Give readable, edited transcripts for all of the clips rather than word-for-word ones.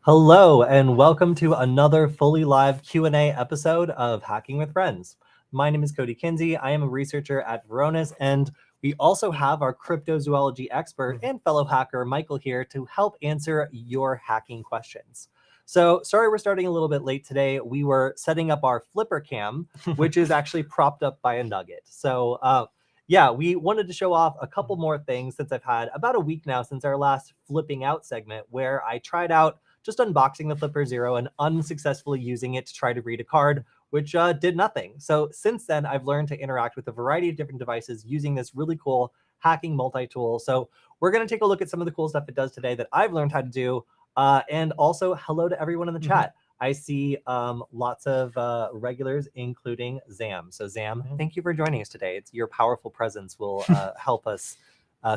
Hello and welcome to another fully live Q&A episode of Hacking with Friends. My name is Kody Kinsey. I am a researcher at Varonis, and we also have our cryptozoology expert and fellow hacker Michael here to help answer your hacking questions. So sorry we're starting a little bit late today. We were setting up our Flipper cam, which is actually propped up by a Nugget. So yeah, we wanted to show off a couple more things since I've had about a week now since our last flipping out segment where I tried out just unboxing the FlipperZero and unsuccessfully using it to try to read a card, which did nothing. So since then, I've learned to interact with a variety of different devices using this really cool hacking multi-tool. So we're going to take a look at some of the cool stuff it does today that I've learned how to do. And also hello to everyone in the chat. I see lots of regulars, including Zam. So Zam, thank you for joining us today. It's your powerful presence will help us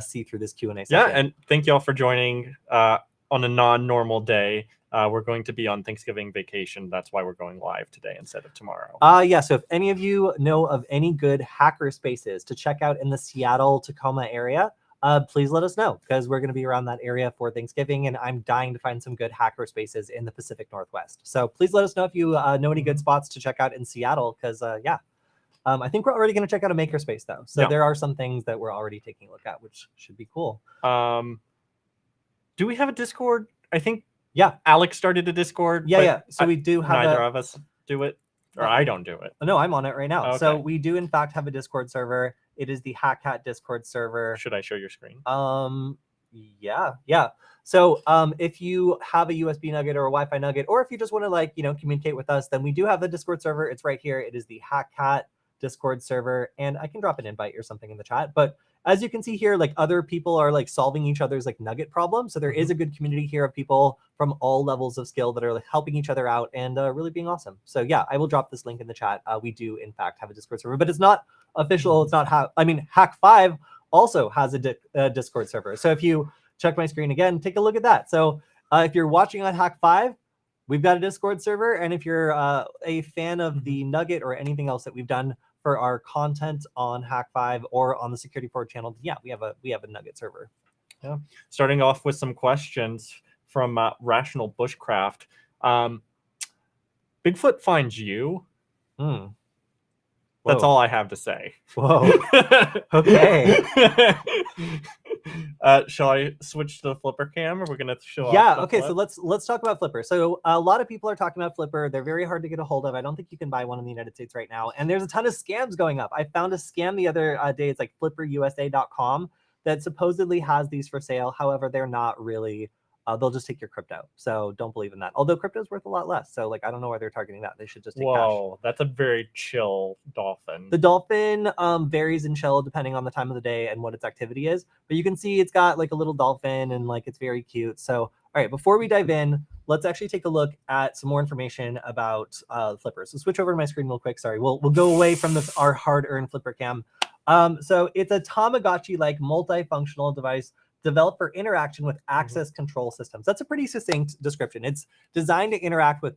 see through this Q&A session. Yeah, and thank you all for joining on a non-normal day. We're going to be on Thanksgiving vacation. That's why we're going live today instead of tomorrow. Yeah, so if any of you know of any good hacker spaces to check out in the Seattle, Tacoma area, please let us know, because we're going to be around that area for Thanksgiving, and I'm dying to find some good hacker spaces in the Pacific Northwest. So please let us know if you know any good spots to check out in Seattle, because yeah. I think we're already going to check out a makerspace, though. So there are some things that we're already taking a look at, which should be cool. Do we have a Discord? I think, yeah, Alex started a Discord. Yeah. So we do have neither of us do it, or I don't do it. No, I'm on it right now. Okay. So we do, in fact, have a Discord server. It is the HackCat Discord server. Should I show your screen? Yeah. So if you have a USB nugget or a Wi-Fi nugget, or if you just want to communicate with us, then we do have the Discord server. It's right here. It is the HackCat Discord server, and I can drop an invite or something in the chat. But as you can see here, other people are solving each other's nugget problems. So there is a good community here of people from all levels of skill that are helping each other out and really being awesome. So yeah, I will drop this link in the chat. We do in fact have a Discord server, but it's not official. It's not Hack5 also has a Discord server. So if you check my screen again, take a look at that. So if you're watching on Hack5, we've got a Discord server. And if you're a fan of the Nugget or anything else that we've done for our content on Hack5 or on the Security Forward channel, yeah, we have a Nugget server. Yeah. Starting off with some questions from Rational Bushcraft. Bigfoot finds you. That's all I have to say. Whoa. Okay. Shall I switch to the Flipper cam, or we're gonna show? Yeah. Okay. So let's talk about Flipper. So a lot of people are talking about Flipper. They're very hard to get a hold of. I don't think you can buy one in the United States right now. And there's a ton of scams going up. I found a scam the other day. It's flipperusa.com that supposedly has these for sale. However, they're not really. They'll just take your crypto. So don't believe in that. Although crypto is worth a lot less. So I don't know why they're targeting that. They should just take cash. Whoa, that's a very chill dolphin. The dolphin varies in chill depending on the time of the day and what its activity is. But you can see it's got a little dolphin and it's very cute. So all right, before we dive in, let's actually take a look at some more information about Flipper. So switch over to my screen real quick. Sorry, we'll go away from our hard-earned Flipper cam. So it's a Tamagotchi-like multifunctional device developed for interaction with access control systems. That's a pretty succinct description. It's designed to interact with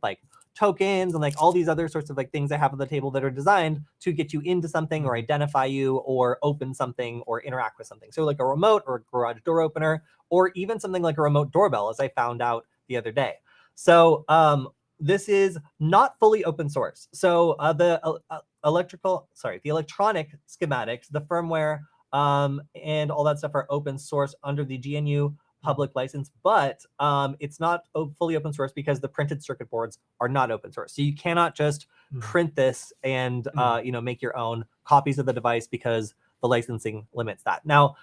tokens and all these other sorts of things I have on the table that are designed to get you into something or identify you or open something or interact with something. So a remote or a garage door opener, or even something like a remote doorbell, as I found out the other day. So this is not fully open source. So the electronic schematics, the firmware, and all that stuff are open source under the GNU public license, but it's not fully open source because the printed circuit boards are not open source. So you cannot just print this and make your own copies of the device because the licensing limits that. Now,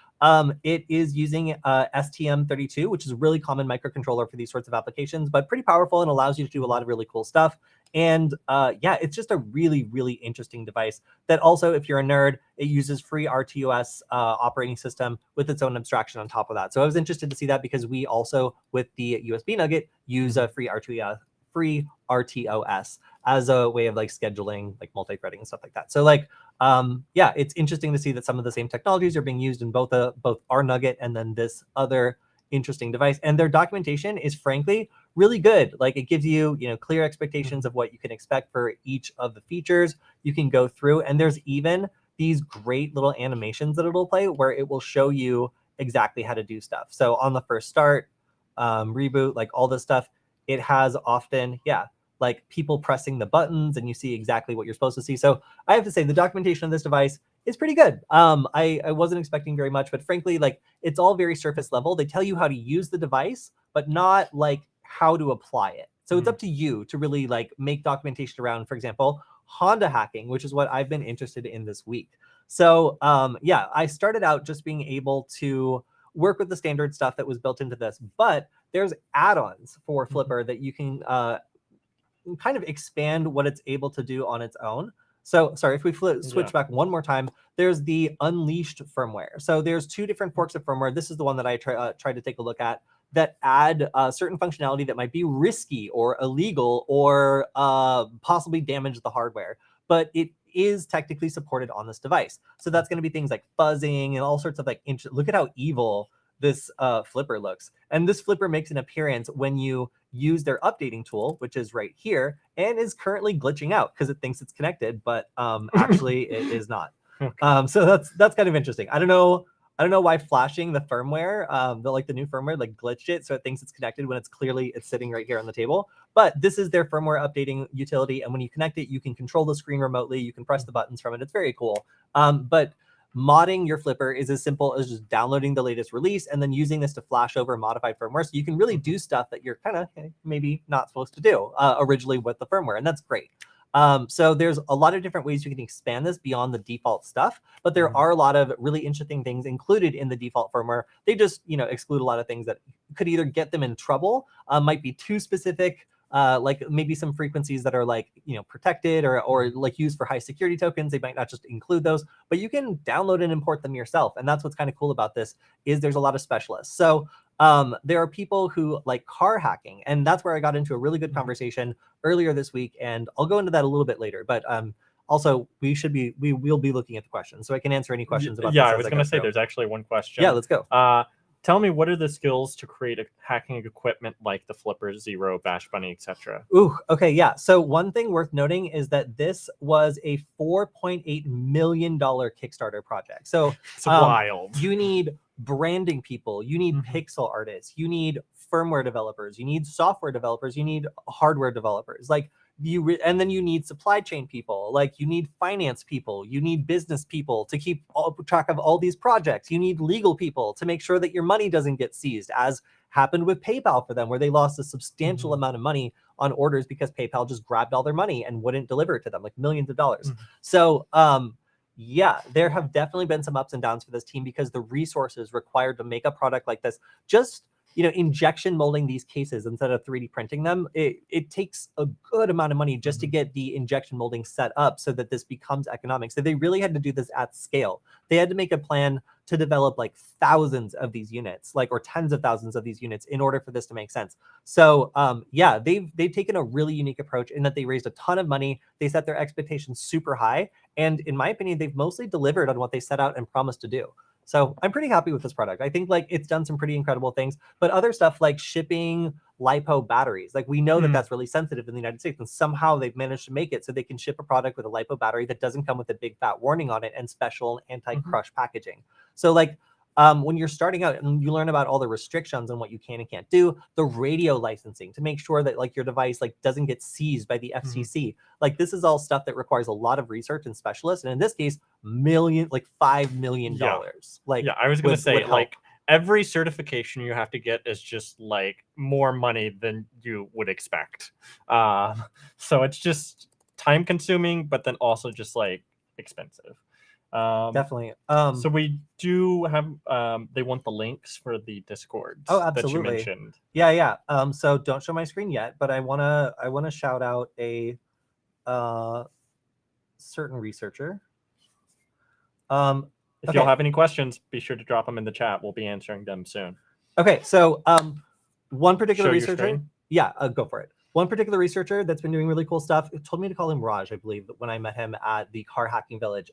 it is using STM32, which is a really common microcontroller for these sorts of applications, but pretty powerful and allows you to do a lot of really cool stuff. And yeah, it's just a really, really interesting device that also, if you're a nerd, it uses free RTOS operating system with its own abstraction on top of that. So I was interested to see that because we also, with the USB Nugget, use a free RTOS as a way of scheduling, multi-threading and stuff like that. So yeah, it's interesting to see that some of the same technologies are being used in both our Nugget and then this other interesting device. And their documentation is frankly really good. It gives you, clear expectations of what you can expect for each of the features. You can go through, and there's even these great little animations that it'll play where it will show you exactly how to do stuff. So on the first start, reboot, all this stuff, it has often, like people pressing the buttons and you see exactly what you're supposed to see. So I have to say the documentation of this device is pretty good. I wasn't expecting very much, but frankly, like it's all very surface level. They tell you how to use the device, but not like how to apply it. So it's up to you to really like make documentation around, for example, Honda hacking, which is what I've been interested in this week. So I started out just being able to work with the standard stuff that was built into this, but there's add-ons for Flipper that you can kind of expand what it's able to do on its own. So sorry, if we switch back one more time, there's the unleashed firmware. So there's two different forks of firmware. This is the one that I tried to take a look at that add certain functionality that might be risky or illegal or possibly damage the hardware. But it is technically supported on this device. So that's going to be things like fuzzing and all sorts of like, look at how evil this Flipper looks. And this Flipper makes an appearance when you use their updating tool, which is right here, and is currently glitching out because it thinks it's connected, but actually it is not. So that's kind of interesting. I don't know why flashing the firmware, the new firmware, like glitched it so it thinks it's connected when it's clearly sitting right here on the table. But this is their firmware updating utility, and when you connect it, you can control the screen remotely. You can press the buttons from it. It's very cool. But modding your Flipper is as simple as just downloading the latest release and then using this to flash over modified firmware. So you can really do stuff that you're kind of maybe not supposed to do originally with the firmware, and that's great. So there's a lot of different ways you can expand this beyond the default stuff, but there are a lot of really interesting things included in the default firmware. They just, exclude a lot of things that could either get them in trouble, might be too specific, like maybe some frequencies that are like, protected or like used for high security tokens. They might not just include those, but you can download and import them yourself. And that's what's kind of cool about this is there's a lot of specialists. So there are people who like car hacking, and that's where I got into a really good conversation earlier this week. And I'll go into that a little bit later, but also we will be looking at the questions, so I can answer any questions about this. I was going to say there's actually one question. Yeah, let's go. Tell me, what are the skills to create a hacking equipment like the FlipperZero, Bash Bunny, etc.? Ooh, okay, yeah. So one thing worth noting is that this was a $4.8 million Kickstarter project. So it's wild. You need branding people, you need pixel artists, you need firmware developers, you need software developers, you need hardware developers. Like and then you need supply chain people, like you need finance people, you need business people to keep track of all these projects, you need legal people to make sure that your money doesn't get seized, as happened with PayPal for them, where they lost a substantial amount of money on orders because PayPal just grabbed all their money and wouldn't deliver it to them, like millions of dollars. So there have definitely been some ups and downs for this team because the resources required to make a product like this, just injection molding these cases instead of 3D printing them, it takes a good amount of money just to get the injection molding set up so that this becomes economic. So they really had to do this at scale. They had to make a plan to develop like thousands of these units, or tens of thousands of these units in order for this to make sense. So they've taken a really unique approach in that they raised a ton of money. They set their expectations super high. And in my opinion, they've mostly delivered on what they set out and promised to do. So I'm pretty happy with this product. I think it's done some pretty incredible things, but other stuff like shipping LiPo batteries, we know that that's really sensitive in the United States, and somehow they've managed to make it so they can ship a product with a LiPo battery that doesn't come with a big fat warning on it and special anti-crush packaging. So when you're starting out and you learn about all the restrictions on what you can and can't do, the radio licensing to make sure that your device doesn't get seized by the FCC. This is all stuff that requires a lot of research and specialists, and in this case, $5 million. I was going to say every certification you have to get is just more money than you would expect. So it's just time consuming, but then also just expensive. Definitely. So we do have they want the links for the Discord that you mentioned. Yeah. So don't show my screen yet, but I wanna shout out a certain researcher. If y'all have any questions, be sure to drop them in the chat. We'll be answering them soon. Okay, so one particular Show your researcher. screen? Yeah, go for it. One particular researcher that's been doing really cool stuff told me to call him Raj, I believe, when I met him at the Car Hacking Village.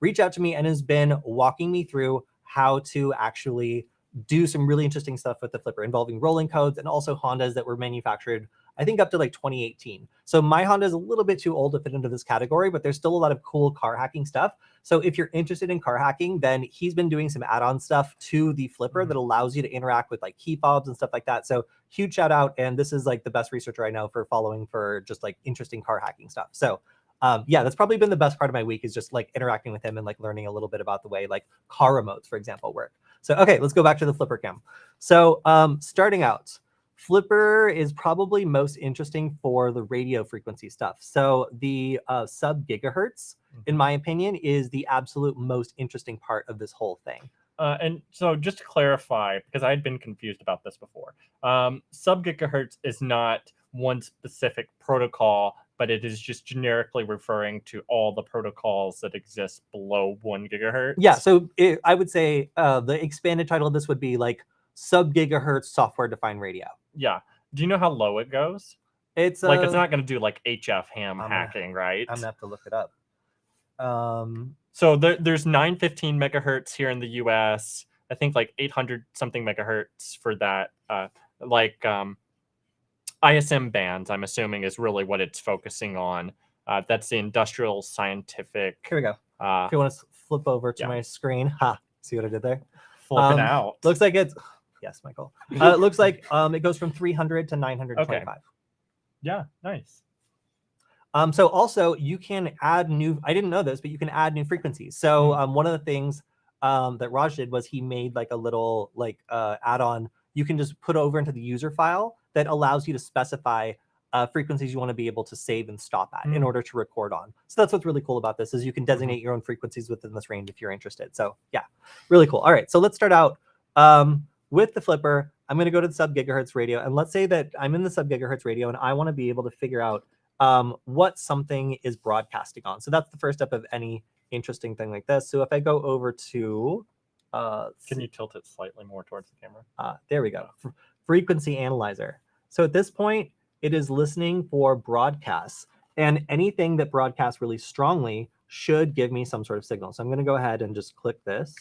Reach out to me and has been walking me through how to actually do some really interesting stuff with the Flipper involving rolling codes and also Hondas that were manufactured I think up to like 2018. So my Honda is a little bit too old to fit into this category, but there's still a lot of cool car hacking stuff. So if you're interested in car hacking, then he's been doing some add-on stuff to the Flipper that allows you to interact with like key fobs and stuff like that. So huge shout out. And this is like the best researcher I know for following for just like interesting car hacking stuff. So yeah, that's probably been the best part of my week, is just like interacting with him and like learning a little bit about the way like car remotes, for example, work. So, okay, let's go back to the Flipper cam. So starting out, Flipper is probably most interesting for the radio frequency stuff. So the sub-GHz, in my opinion, is the absolute most interesting part of this whole thing. And so just to clarify, because I had been confused about this before, sub-GHz is not one specific protocol, but it is just generically referring to all the protocols that exist below 1 gigahertz. Yeah, so I would say the expanded title of this would be like sub-GHz software-defined radio. Yeah. Do you know how low it goes? It's like it's not going to do like HF ham hacking, right? I'm gonna have to look it up. So there's 915 megahertz here in the US. I think like 800 something megahertz for that. ISM bands, I'm assuming, is really what it's focusing on. That's the industrial scientific. Here we go. If you want to flip over to my screen. Ha! See what I did there? Flipping out. Looks like it's... Yes, Michael. It looks like it goes from 300 to 925. Okay. Yeah, nice. So also you can add new, I didn't know this, but you can add new frequencies. So one of the things that Raj did was he made like a little like add-on you can just put over into the user file that allows you to specify frequencies you want to be able to save and stop at in order to record on. So that's what's really cool about this, is you can designate your own frequencies within this range if you're interested. So yeah, really cool. All right, so let's start out with the Flipper. I'm going to go to the sub-GHz radio, and let's say that I'm in the sub-GHz radio and I want to be able to figure out what something is broadcasting on. So that's the first step of any interesting thing like this. So if I go over to can you tilt it slightly more towards the camera? There we go. Frequency analyzer. So at this point, it is listening for broadcasts, and anything that broadcasts really strongly should give me some sort of signal. So I'm going to go ahead and just click this.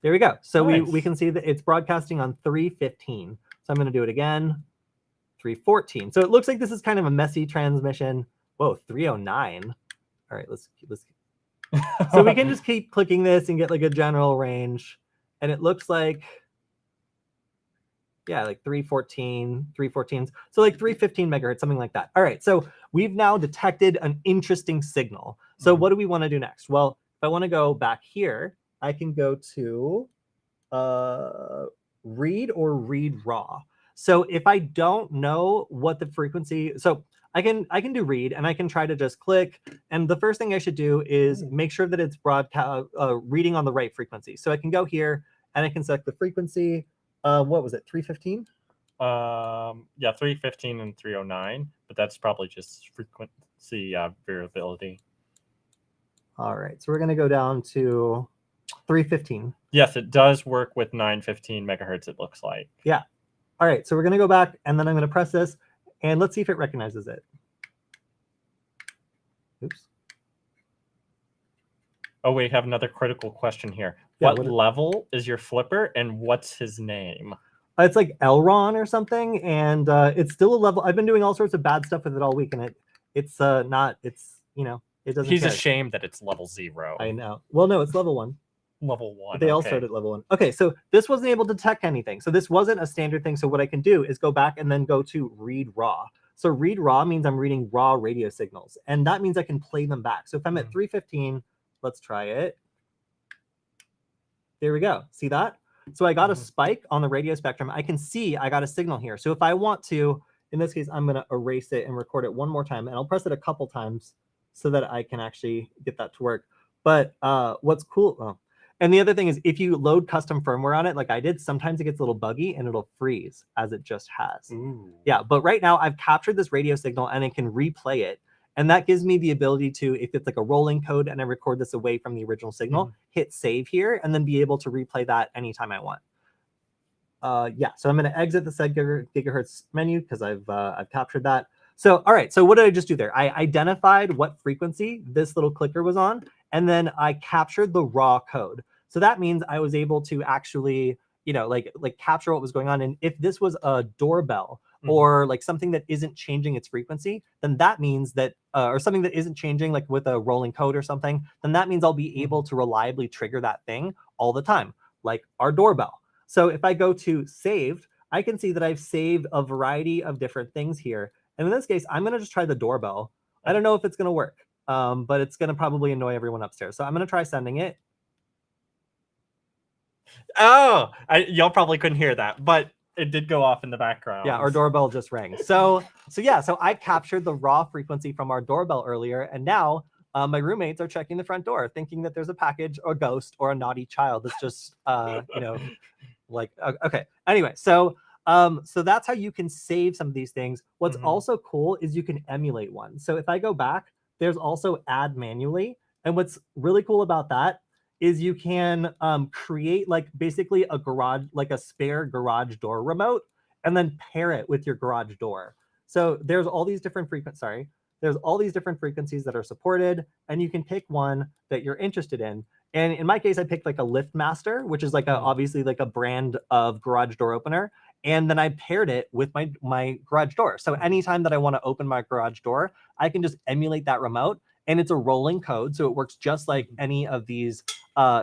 There we go. So we can see that it's broadcasting on 315. So I'm going to do it again. 314. So it looks like this is kind of a messy transmission. Whoa, 309. All right, let's so we can just keep clicking this and get like a general range, and it looks like, yeah, like 314, 314s. So like 315 megahertz, something like that. All right, so we've now detected an interesting signal. So what do we want to do next? Well, if I want to go back here, I can go to read or read raw. So if I don't know what the frequency, so I can do read, and I can try to just click. And the first thing I should do is make sure that it's broadcast reading on the right frequency. So I can go here and I can select the frequency. What was it? 315? Yeah, 315 and 309, but that's probably just frequency variability. All right, so we're going to go down to 315. Yes, it does work with 915 megahertz, it looks like. Yeah. All right, so we're going to go back, and then I'm going to press this, and let's see if it recognizes it. Oops. Oh, we have another critical question here. Yeah, what level is your Flipper, and what's his name? It's like Elron or something, and it's still a level. I've been doing all sorts of bad stuff with it all week, and it's not. It's, you know, it doesn't. He's ashamed that it's level 0. I know. Well, no, it's level 1. Level 1. They all start at level 1. Okay, so this wasn't able to detect anything. So this wasn't a standard thing. So what I can do is go back and then go to read raw. So read raw means I'm reading raw radio signals, and that means I can play them back. So if I'm at 315, let's try it. There we go. See that? So I got a spike on the radio spectrum. I can see I got a signal here. So if I want to, in this case, I'm going to erase it and record it one more time, and I'll press it a couple times so that I can actually get that to work. But what's cool, and the other thing is, if you load custom firmware on it, like I did, sometimes it gets a little buggy and it'll freeze, as it just has. Ooh. Yeah, but right now I've captured this radio signal and it can replay it. And that gives me the ability to, if it's like a rolling code and I record this away from the original signal, hit save here and then be able to replay that anytime I want. Yeah, so I'm going to exit the sub-GHz menu because I've captured that. So, all right, so what did I just do there? I identified what frequency this little clicker was on, and then I captured the raw code. So that means I was able to actually, you know, like capture what was going on. And if this was a doorbell, or like something that isn't changing its frequency, then that means that, or something that isn't changing like with a rolling code or something, then that means I'll be able to reliably trigger that thing all the time, like our doorbell. So if I go to saved, I can see that I've saved a variety of different things here. And in this case, I'm going to just try the doorbell. I don't know if it's going to work, but it's going to probably annoy everyone upstairs. So I'm going to try sending it. Oh, y'all probably couldn't hear that, but it did go off in the background. Yeah, our doorbell just rang. So I captured the raw frequency from our doorbell earlier, and now my roommates are checking the front door, thinking that there's a package or a ghost or a naughty child that's just, like, okay. Anyway, so that's how you can save some of these things. What's also cool is you can emulate one. So if I go back, there's also add manually, and what's really cool about that is you can create like basically a garage, like a spare garage door remote, and then pair it with your garage door. So there's all these different there's all these different frequencies that are supported, and you can pick one that you're interested in. And in my case, I picked like a LiftMaster, which is like obviously like a brand of garage door opener. And then I paired it with my garage door. So anytime that I want to open my garage door, I can just emulate that remote. And it's a rolling code, so it works just like any of these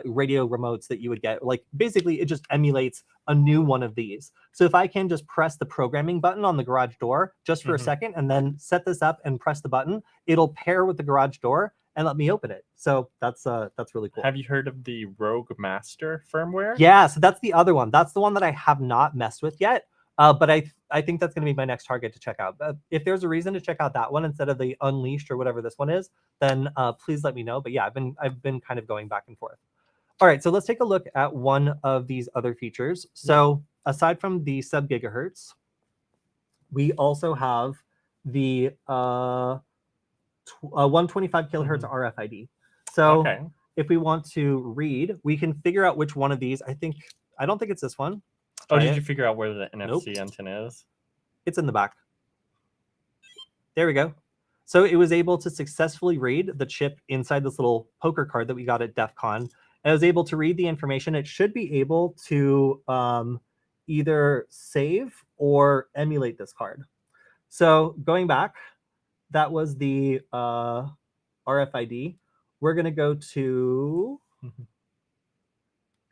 radio remotes that you would get. Like basically, it just emulates a new one of these. So if I can just press the programming button on the garage door just for a second, and then set this up and press the button, it'll pair with the garage door and let me open it. So that's really cool. Have you heard of the Rogue Master firmware? Yeah, so that's the other one. That's the one that I have not messed with yet. But I think that's going to be my next target to check out. If there's a reason to check out that one instead of the Unleashed or whatever this one is, then please let me know. But yeah, I've been kind of going back and forth. All right, so let's take a look at one of these other features. So aside from the sub-GHz, we also have the 125 kilohertz RFID. So if we want to read, we can figure out which one of these. I don't think it's this one. Oh, did you figure out where the NFC antenna is? It's in the back. There we go. So it was able to successfully read the chip inside this little poker card that we got at DEF CON. And it was able to read the information. It should be able to either save or emulate this card. So going back, that was the RFID. We're going to go to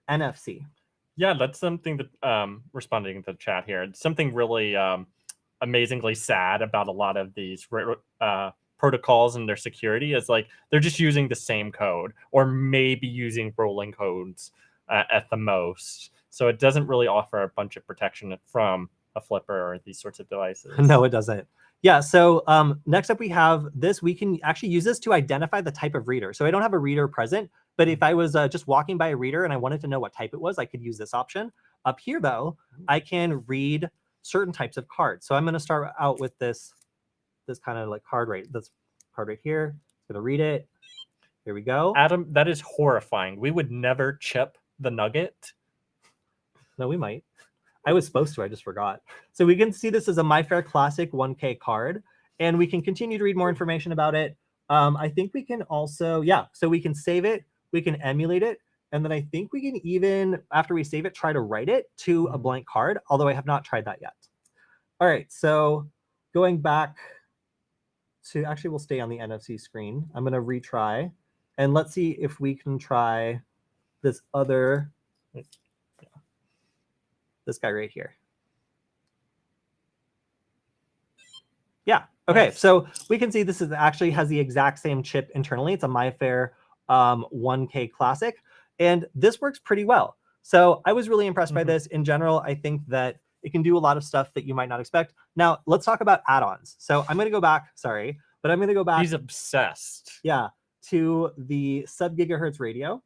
NFC. Yeah, that's something that responding to the chat here. It's something really amazingly sad about a lot of these protocols and their security is like they're just using the same code or maybe using rolling codes at the most. So it doesn't really offer a bunch of protection from a flipper or these sorts of devices. No, it doesn't. Yeah, so next up we have this. We can actually use this to identify the type of reader. So I don't have a reader present, but if I was just walking by a reader and I wanted to know what type it was, I could use this option. Up here, though, I can read certain types of cards. So I'm going to start out with this kind of like card right here. I'm going to read it. Here we go. Adam, that is horrifying. We would never chip the Nugget. No, we might. I was supposed to, I just forgot. So we can see this as a MyFair Classic 1K card, and we can continue to read more information about it. I think we can also, so we can save it, we can emulate it, and then I think we can even, after we save it, try to write it to a blank card, although I have not tried that yet. All right, so going back to, actually we'll stay on the NFC screen. I'm gonna retry, and let's see if we can try this other, this guy right here. Yeah, okay, so we can see this is actually has the exact same chip internally. It's a MyFair 1K Classic, and this works pretty well. So I was really impressed by this. In general, I think that it can do a lot of stuff that you might not expect. Now, let's talk about add-ons. So I'm going to go back, sorry, but I'm going to go back. He's obsessed. Yeah, to the sub-GHz radio.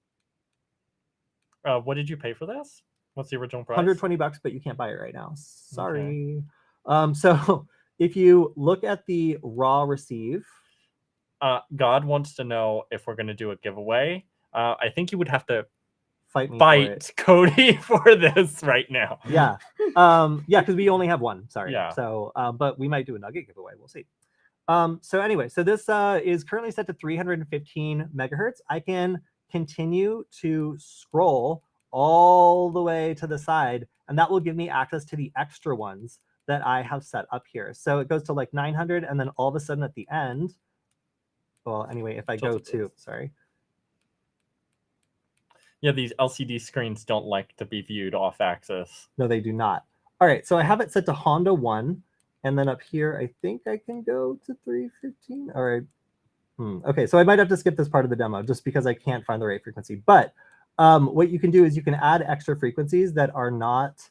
What did you pay for this? What's the original price? $120, but you can't buy it right now. Sorry. Okay. So if you look at the raw receive. God wants to know if we're going to do a giveaway. I think you would have to fight Kody for this right now. Yeah. Yeah, because we only have one. Sorry. Yeah. So, but we might do a Nugget giveaway. We'll see. So anyway, so this is currently set to 315 megahertz. I can continue to scroll all the way to the side, and that will give me access to the extra ones that I have set up here. So it goes to like 900, and then all of a sudden at the end, well, anyway, if I go to, sorry. Yeah, these LCD screens don't like to be viewed off axis. No, they do not. All right, so I have it set to Honda 1, and then up here, I think I can go to 315. All right. Okay, so I might have to skip this part of the demo just because I can't find the right frequency. But what you can do is you can add extra frequencies that are not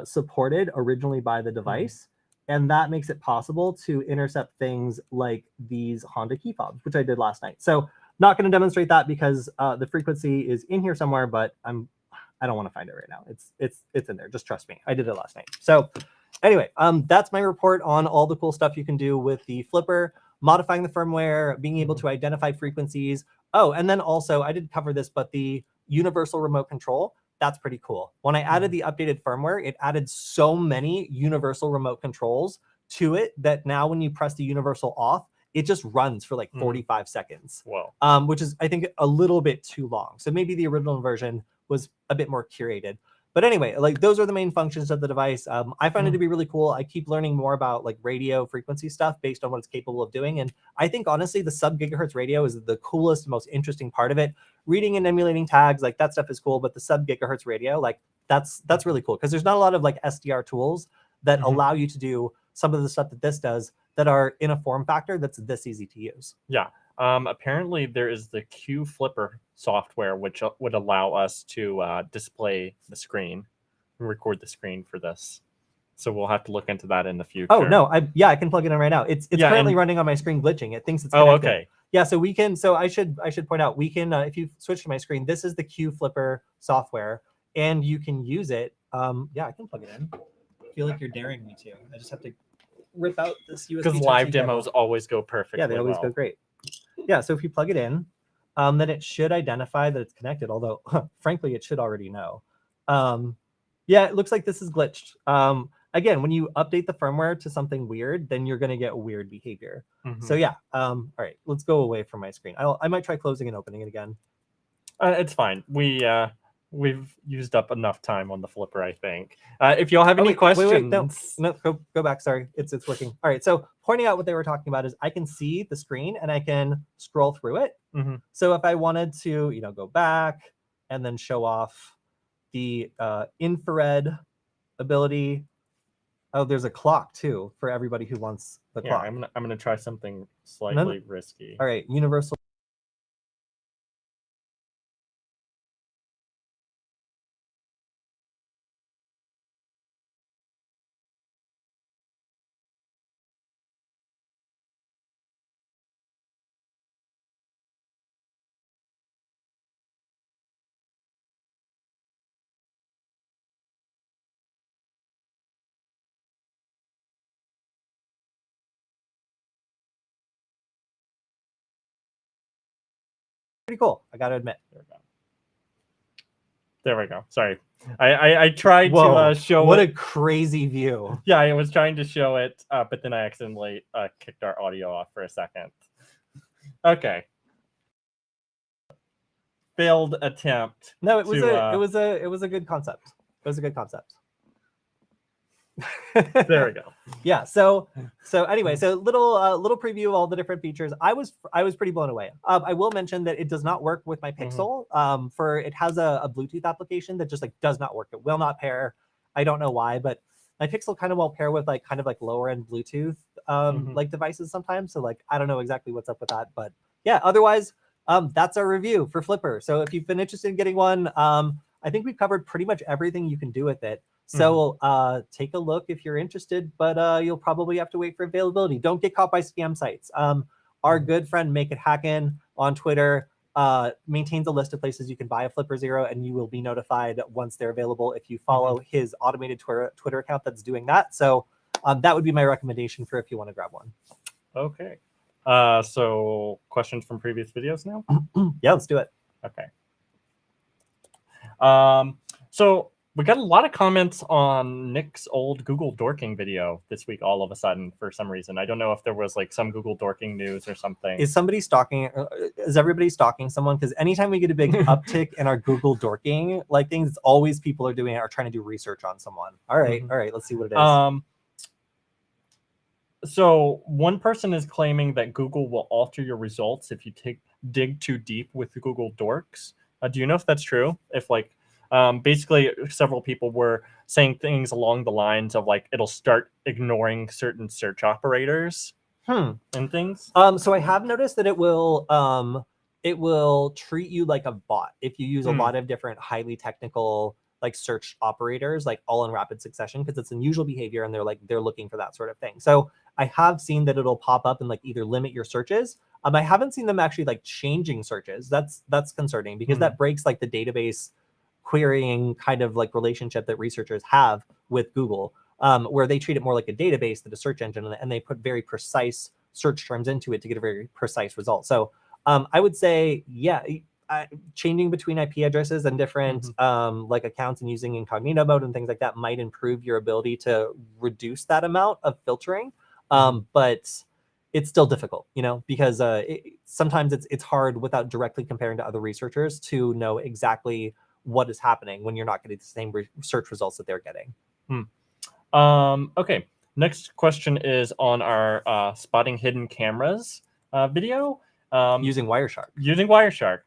supported originally by the device. And that makes it possible to intercept things like these Honda key fobs, which I did last night. So not going to demonstrate that because the frequency is in here somewhere, but I don't want to find it right now. It's in there. Just trust me. I did it last night. So anyway, that's my report on all the cool stuff you can do with the Flipper, modifying the firmware, being able to identify frequencies. Oh, and then also, I didn't cover this, but the universal remote control, that's pretty cool. When I added the updated firmware, it added so many universal remote controls to it that now when you press the universal off, it just runs for like 45 seconds. Wow. Which is, I think, a little bit too long. So maybe the original version was a bit more curated. But anyway, like those are the main functions of the device. I find it to be really cool. I keep learning more about like radio frequency stuff based on what it's capable of doing. And I think honestly, the sub-GHz radio is the coolest, most interesting part of it. Reading and emulating tags, like that stuff is cool. But the sub-GHz radio, like that's really cool because there's not a lot of like SDR tools that allow you to do some of the stuff that this does that are in a form factor that's this easy to use. Yeah. Apparently there is the Q Flipper software, which would allow us to display the screen and record the screen for this. So we'll have to look into that in the future. Oh no, I can plug it in right now. It's currently running on my screen glitching. It thinks it's connected. Oh, okay. Yeah, so we can. So I should point out we can if you switch to my screen, this is the Q Flipper software, and you can use it. Yeah, I can plug it in. I feel like you're daring me to. I just have to rip out this USB. Because live demos always go perfectly. Yeah, they always go great. Yeah, so if you plug it in, then it should identify that it's connected, although frankly, it should already know. Yeah, it looks like this is glitched. Again, when you update the firmware to something weird, then you're going to get weird behavior. So yeah, all right, let's go away from my screen. I might try closing and opening it again. It's fine. We've used up enough time on the Flipper, I think. If y'all have any questions... Wait, no, go back. Sorry, it's working. All right, so pointing out what they were talking about is I can see the screen and I can scroll through it. So if I wanted to, go back and then show off the infrared ability. Oh, there's a clock too for everybody who wants the clock. I'm gonna try something slightly risky. All right, universal. Pretty cool, I gotta admit. There we go. Sorry, I tried to show. What a crazy view! Yeah, I was trying to show it, but then I accidentally kicked our audio off for a second. Okay. Failed attempt. No, it was a good concept. It was a good concept. There we go. Yeah. So anyway, so little preview of all the different features. I was pretty blown away. I will mention that it does not work with my Pixel. It has a Bluetooth application that just like does not work. It will not pair. I don't know why, but my Pixel kind of will pair with like lower end Bluetooth like devices sometimes. So like I don't know exactly what's up with that, but yeah. Otherwise, that's our review for Flipper. So if you've been interested in getting one, I think we've covered pretty much everything you can do with it. So take a look if you're interested, but you'll probably have to wait for availability. Don't get caught by scam sites. Our good friend Make It Hackin' on Twitter maintains a list of places you can buy a FlipperZero, and you will be notified once they're available if you follow his automated Twitter account that's doing that. So that would be my recommendation for if you want to grab one. Okay. So questions from previous videos now? Yeah, let's do it. Okay. So we got a lot of comments on Nick's old Google Dorking video this week all of a sudden for some reason. I don't know if there was like some Google Dorking news or something. Is somebody stalking? Is everybody stalking someone? Because anytime we get a big uptick in our Google Dorking like things, it's always people are doing it or trying to do research on someone. All right, let's see what it is. So one person is claiming that Google will alter your results if you dig too deep with the Google Dorks. Do you know if that's true? If basically several people were saying things along the lines of like it'll start ignoring certain search operators and things. So I have noticed that it will treat you like a bot if you use a lot of different highly technical like search operators like all in rapid succession, because it's unusual behavior and they're looking for that sort of thing. So I have seen that it'll pop up and like either limit your searches. I haven't seen them actually like changing searches. That's concerning, because that breaks like the database querying kind of like relationship that researchers have with Google, where they treat it more like a database than a search engine, and they put very precise search terms into it to get a very precise result. So I would say, yeah, changing between IP addresses and different like accounts and using incognito mode and things like that might improve your ability to reduce that amount of filtering. But it's still difficult, because sometimes it's hard without directly comparing to other researchers to know exactly what is happening when you're not getting the same search results that they're getting. Okay, next question is on our spotting hidden cameras video. Using Wireshark. Using Wireshark.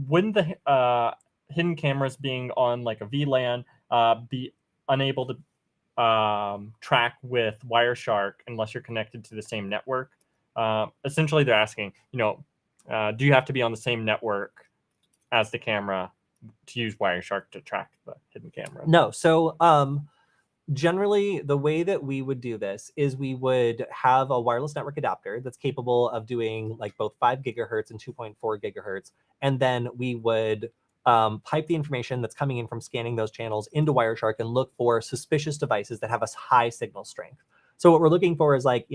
Wouldn't the hidden cameras being on like a VLAN be unable to track with Wireshark unless you're connected to the same network? Essentially, they're asking, do you have to be on the same network as the camera to use Wireshark to track the hidden camera? No. So generally, the way that we would do this is we would have a wireless network adapter that's capable of doing like both 5 gigahertz and 2.4 gigahertz. And then we would pipe the information that's coming in from scanning those channels into Wireshark and look for suspicious devices that have a high signal strength. So what we're looking for is like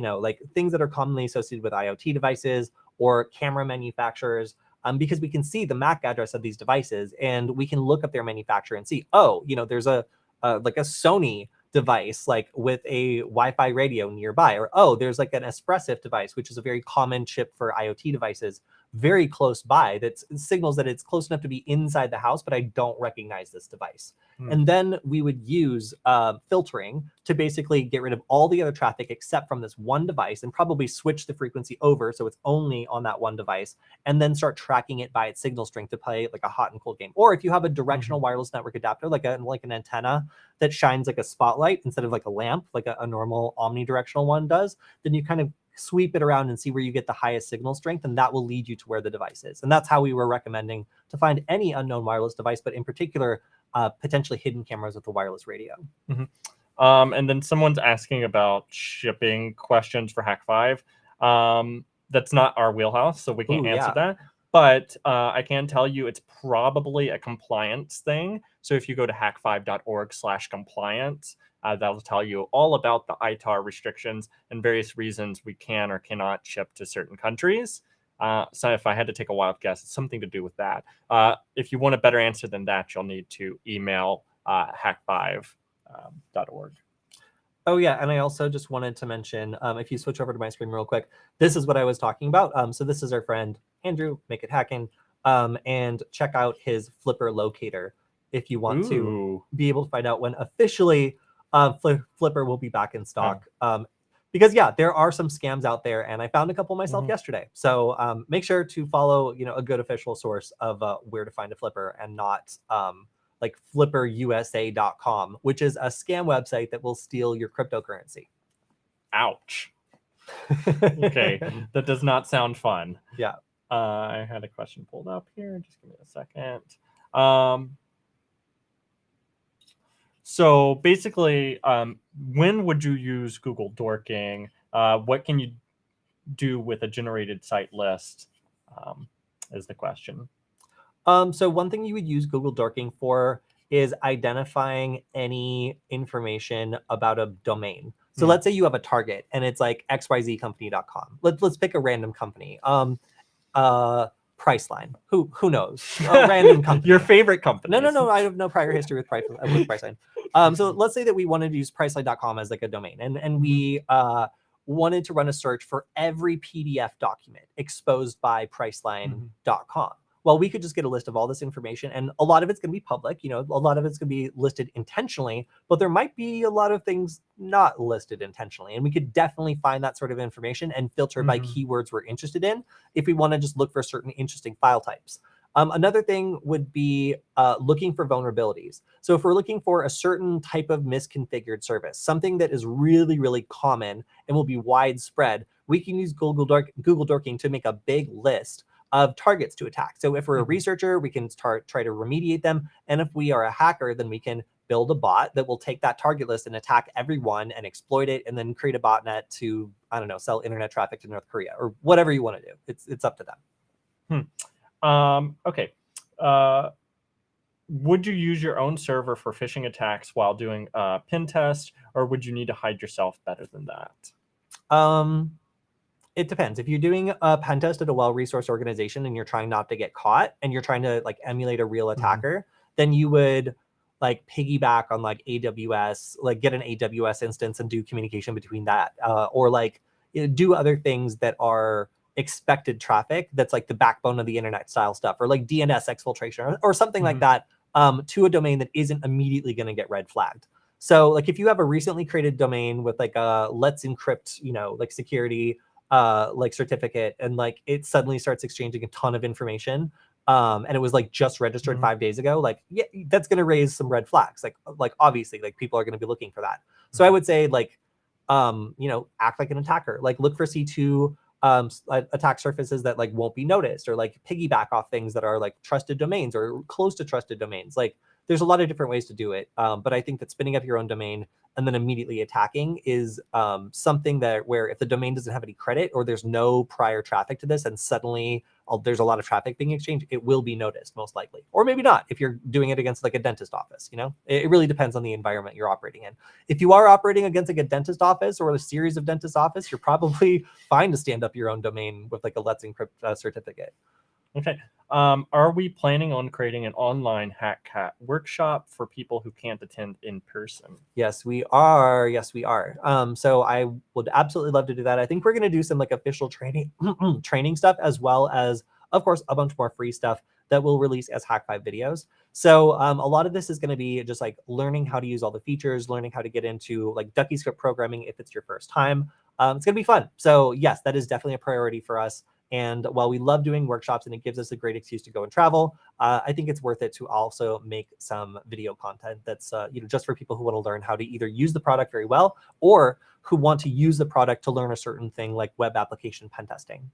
things that are commonly associated with IoT devices or camera manufacturers, because we can see the MAC address of these devices and we can look up their manufacturer and see, there's a Sony device like with a Wi-Fi radio nearby, or there's like an Espressif device, which is a very common chip for IoT devices very close by, that signals that it's close enough to be inside the house, but I don't recognize this device. And then we would use filtering to basically get rid of all the other traffic except from this one device, and probably switch the frequency over so it's only on that one device, and then start tracking it by its signal strength to play like a hot and cold game. Or if you have a directional wireless network adapter, like an antenna that shines like a spotlight instead of like a lamp, like a normal omnidirectional one does, then you kind of sweep it around and see where you get the highest signal strength, and that will lead you to where the device is. And that's how we were recommending to find any unknown wireless device, but in particular, potentially hidden cameras with a wireless radio. And then someone's asking about shipping questions for Hack5. That's not our wheelhouse, so we can't answer that. But I can tell you it's probably a compliance thing. So if you go to hack5.org/compliance, that'll tell you all about the ITAR restrictions and various reasons we can or cannot ship to certain countries. So if I had to take a wild guess, it's something to do with that. If you want a better answer than that, you'll need to email hack5.org. Oh, yeah. And I also just wanted to mention, if you switch over to my screen real quick, this is what I was talking about. So this is our friend Andrew, Make It Hacking, and check out his Flipper Locator if you want to be able to find out when officially Flipper will be back in stock. Because there are some scams out there, and I found a couple myself yesterday. So make sure to follow a good official source of where to find a Flipper, and not like flipperusa.com, which is a scam website that will steal your cryptocurrency. Ouch. Okay, that does not sound fun. Yeah. I had a question pulled up here. Just give me a second. So basically, when would you use Google Dorking? What can you do with a generated site list is the question. So one thing you would use Google Dorking for is identifying any information about a domain. So let's say you have a target and it's like xyzcompany.com. Let's pick a random company. Priceline. Who knows? A random company. Your favorite company. No. I have no prior history with Priceline. So let's say that we wanted to use Priceline.com as like a domain, and we wanted to run a search for every PDF document exposed by Priceline.com. well, we could just get a list of all this information, and a lot of it's going to be public, a lot of it's going to be listed intentionally, but there might be a lot of things not listed intentionally. And we could definitely find that sort of information and filter by keywords we're interested in if we want to just look for certain interesting file types. Another thing would be looking for vulnerabilities. So if we're looking for a certain type of misconfigured service, something that is really, really common and will be widespread, we can use Google Dorking to make a big list of targets to attack. So if we're a researcher, we can try to remediate them. And if we are a hacker, then we can build a bot that will take that target list and attack everyone and exploit it, and then create a botnet to, I don't know, sell internet traffic to North Korea or whatever you want to do. It's up to them. Okay. Would you use your own server for phishing attacks while doing a pin test, or would you need to hide yourself better than that? It depends. If you're doing a pen test at a well-resourced organization and you're trying not to get caught and you're trying to like emulate a real attacker, then you would like piggyback on like AWS, like get an AWS instance and do communication between that, or like do other things that are expected traffic that's like the backbone of the internet style stuff, or like DNS exfiltration or something like that, to a domain that isn't immediately going to get red flagged. So like if you have a recently created domain with like a let's encrypt, like security like certificate, and like it suddenly starts exchanging a ton of information, and it was like just registered 5 days ago, like yeah, that's going to raise some red flags. Like obviously like people are going to be looking for that. So I would say like act like an attacker, like look for C2 attack surfaces that like won't be noticed, or like piggyback off things that are like trusted domains or close to trusted domains. Like there's a lot of different ways to do it, but I think that spinning up your own domain and then immediately attacking is something that where if the domain doesn't have any credit or there's no prior traffic to this and suddenly there's a lot of traffic being exchanged, it will be noticed most likely. Or maybe not if you're doing it against like a dentist office. It really depends on the environment you're operating in. If you are operating against like a dentist office or a series of dentist office, you're probably fine to stand up your own domain with like a Let's Encrypt certificate. Okay. Are we planning on creating an online HackCat workshop for people who can't attend in person? Yes, we are. So I would absolutely love to do that. I think we're going to do some like official training stuff, as well as, of course, a bunch more free stuff that we'll release as Hack5 videos. So a lot of this is going to be just like learning how to use all the features, learning how to get into like Duckyscript programming if it's your first time. It's going to be fun. So yes, that is definitely a priority for us. And while we love doing workshops and it gives us a great excuse to go and travel, I think it's worth it to also make some video content that's just for people who want to learn how to either use the product very well or who want to use the product to learn a certain thing like web application pen testing.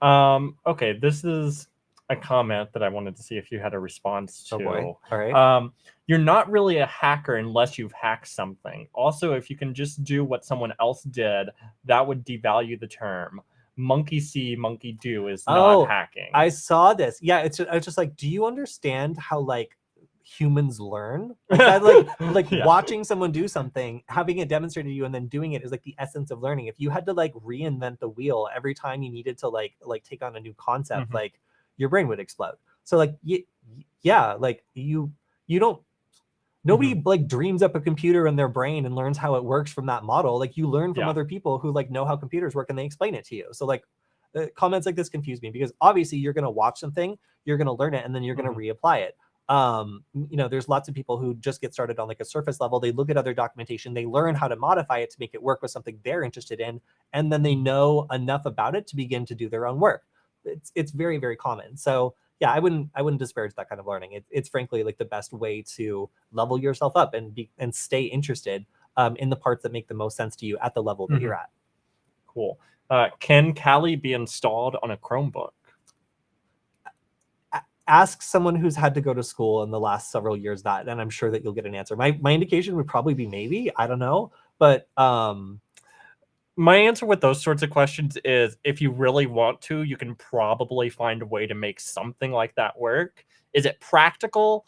Okay, this is a comment that I wanted to see if you had a response to. Oh boy. All right. You're not really a hacker unless you've hacked something. Also, if you can just do what someone else did, that would devalue the term. Monkey see, monkey do is not hacking. I saw this. Yeah, it's just like, do you understand how like humans learn? Like that, Yeah. Watching someone do something, having it demonstrated to you, and then doing it is like the essence of learning. If you had to like reinvent the wheel every time you needed to like take on a new concept, like your brain would explode. So like yeah, like you don't. Nobody like dreams up a computer in their brain and learns how it works from that model. Like you learn from other people who like know how computers work and they explain it to you. So like comments like this confuse me because obviously you're going to watch something, you're going to learn it, and then you're going to reapply it. There's lots of people who just get started on like a surface level. They look at other documentation, they learn how to modify it to make it work with something they're interested in, and then they know enough about it to begin to do their own work. It's very, very common. So yeah, I wouldn't disparage that kind of learning. It's frankly like the best way to level yourself up and stay interested in the parts that make the most sense to you at the level that you're at. Cool. Can Kali be installed on a Chromebook? Ask someone who's had to go to school in the last several years that, and I'm sure that you'll get an answer. My indication would probably be maybe. I don't know, but my answer with those sorts of questions is if you really want to, you can probably find a way to make something like that work. Is it practical?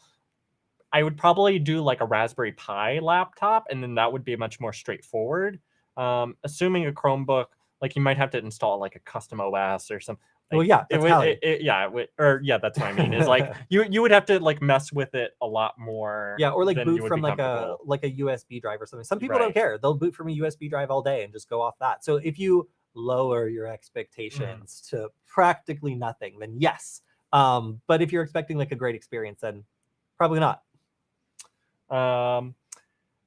I would probably do like a Raspberry Pi laptop, and then that would be much more straightforward. Assuming a Chromebook, like you might have to install like a custom OS or something. Like, well, yeah, that's that's what I mean. Is like you would have to like mess with it a lot more. Yeah, or like boot from like a USB drive or something. Some people don't care; they'll boot from a USB drive all day and just go off that. So if you lower your expectations to practically nothing, then yes. But if you're expecting like a great experience, then probably not.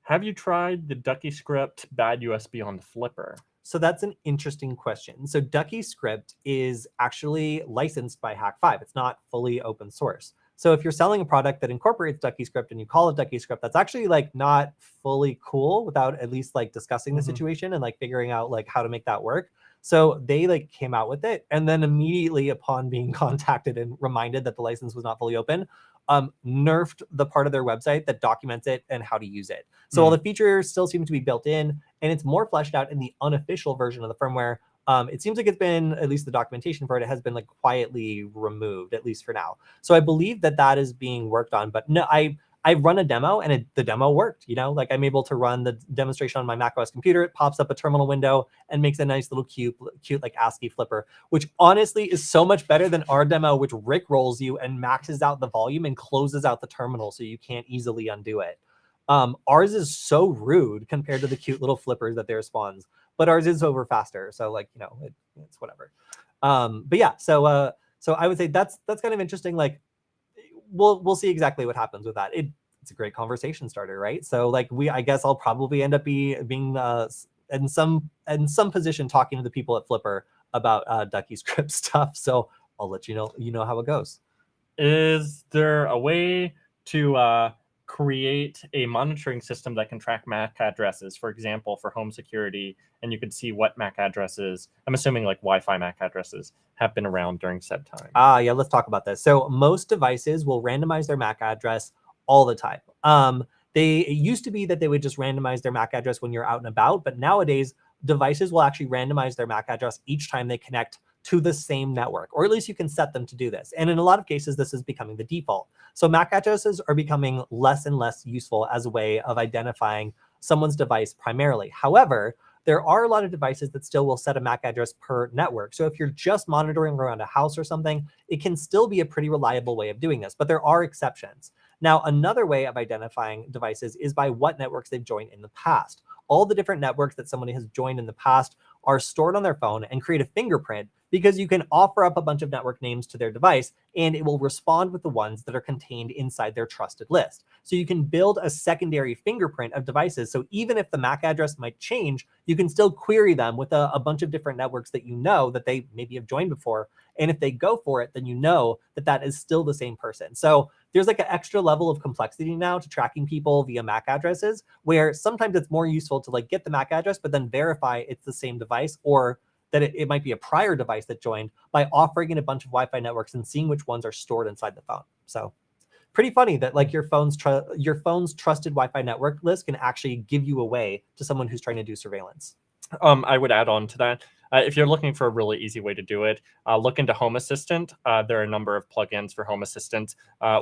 Have you tried the Duckyscript bad USB on the Flipper? So that's an interesting question. So Duckyscript is actually licensed by Hack5. It's not fully open source. So if you're selling a product that incorporates Duckyscript and you call it Duckyscript, that's actually like not fully cool without at least like discussing the situation and like figuring out like how to make that work. So they like came out with it, and then immediately upon being contacted and reminded that the license was not fully open, nerfed the part of their website that documents it and how to use it. So all the features still seem to be built in, and it's more fleshed out in the unofficial version of the firmware. It seems like it's been, at least the documentation for it, has been like quietly removed, at least for now. So I believe that that is being worked on. But no, I run a demo, and the demo worked. You know, like I'm able to run the demonstration on my macOS computer. It pops up a terminal window and makes a nice little cute like ASCII flipper, which honestly is so much better than our demo, which Rick rolls you and maxes out the volume and closes out the terminal so you can't easily undo it. Ours is so rude compared to the cute little flippers that there spawns, but ours is over faster. So like, you know, it's whatever. But yeah, so I would say that's kind of interesting. Like we'll see exactly what happens with that. It's a great conversation starter, right? So like I guess I'll probably end up being in some position talking to the people at Flipper about Duckyscript stuff. So I'll let you know how it goes. Is there a way to create a monitoring system that can track MAC addresses, for example, for home security, and you could see what MAC addresses, I'm assuming like Wi-Fi MAC addresses, have been around during said time? Yeah, let's talk about this. So most devices will randomize their MAC address all the time. It used to be that they would just randomize their MAC address when you're out and about, but nowadays devices will actually randomize their MAC address each time they connect to the same network, or at least you can set them to do this. And in a lot of cases, this is becoming the default. So MAC addresses are becoming less and less useful as a way of identifying someone's device primarily. However, there are a lot of devices that still will set a MAC address per network. So if you're just monitoring around a house or something, it can still be a pretty reliable way of doing this, but there are exceptions. Now, another way of identifying devices is by what networks they've joined in the past. All the different networks that somebody has joined in the past are stored on their phone and create a fingerprint, because you can offer up a bunch of network names to their device and it will respond with the ones that are contained inside their trusted list. So you can build a secondary fingerprint of devices. So even if the MAC address might change, you can still query them with a bunch of different networks that you know that they maybe have joined before. And if they go for it, then you know that that is still the same person. So there's like an extra level of complexity now to tracking people via MAC addresses, where sometimes it's more useful to like get the MAC address, but then verify it's the same device, or that it might be a prior device that joined, by offering in a bunch of Wi-Fi networks and seeing which ones are stored inside the phone. So pretty funny that like your phone's trusted Wi-Fi network list can actually give you away to someone who's trying to do surveillance. I would add on to that. If you're looking for a really easy way to do it, look into Home Assistant. There are a number of plugins for Home Assistant,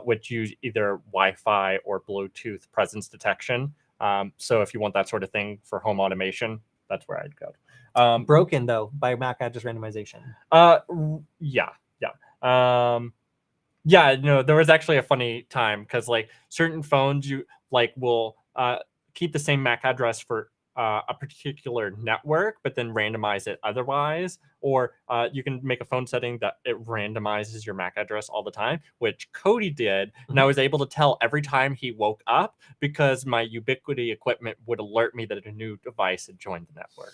which use either Wi-Fi or Bluetooth presence detection. So if you want that sort of thing for home automation, that's where I'd go. Broken though by MAC address randomization. Yeah, no, there was actually a funny time because like certain phones you like will keep the same MAC address for a particular network, but then randomize it otherwise. Or you can make a phone setting that it randomizes your MAC address all the time, which Kody did. And I was able to tell every time he woke up because my Ubiquiti equipment would alert me that a new device had joined the network.